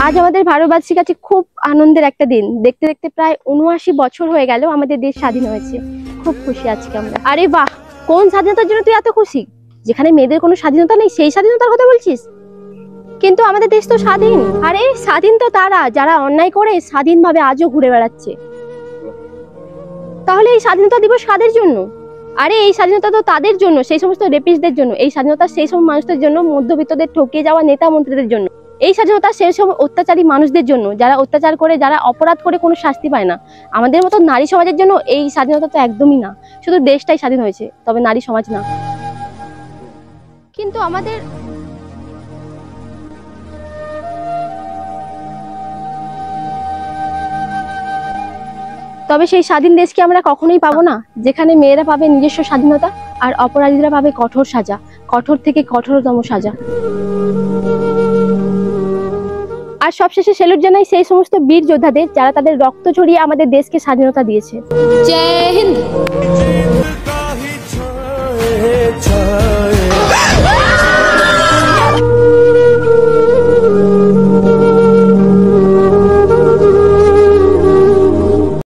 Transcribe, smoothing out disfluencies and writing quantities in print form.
আজ আমাদের ভারতবাসীর কাছে খুব আনন্দের একটা দিন। দেখতে দেখতে প্রায় ৭৯ বছর হয়ে গেল আমাদের দেশ স্বাধীন হয়েছে। খুব খুশি আজকে আমরা। আরে বাহ, কোন স্বাধীনতার জন্য তুই এত খুশি? যেখানে মেয়েদের কোনো স্বাধীনতা নেই সেই স্বাধীনতার কথা বলছিস? কিন্তু আমাদের দেশ তো স্বাধীন। আরে স্বাধীন তো তারা যারা অন্যায় করে স্বাধীনভাবে আজও ঘুরে বেড়াচ্ছে। তাহলে এই স্বাধীনতা দিবস কাদের জন্য? আরে এই স্বাধীনতা তো তাদের জন্য, সেই সমস্ত রেপিস্টদের জন্য। এই স্বাধীনতা সেই সব মানুষদের জন্য, মধ্যবিত্তদের ঠকিয়ে যাওয়া নেতা মন্ত্রীদের জন্য। এই স্বাধীনতা সেই সব অত্যাচারী মানুষদের জন্য যারা অত্যাচার করে, যারা অপরাধ করে কোনো শাস্তি পায় না। আমাদের মতো নারী সমাজের জন্য এই স্বাধীনতা তো একদমই না। শুধু দেশটাই স্বাধীন হয়েছে, তবে নারী সমাজ না। কিন্তু আমাদের তবে সেই স্বাধীন দেশকে আমরা কখনোই পাবো না, যেখানে মেয়েরা পাবে নিজস্ব স্বাধীনতা আর অপরাধীরা পাবে কঠোর সাজা, কঠোর থেকে কঠোরতম সাজা। আর সবশেষে সেলুট জানাই সেই সমস্ত বীর যোদ্ধাদের যারা তাদের রক্ত ঝরিয়ে আমাদের দেশকে স্বাধীনতা দিয়েছে। জয় হিন্দ।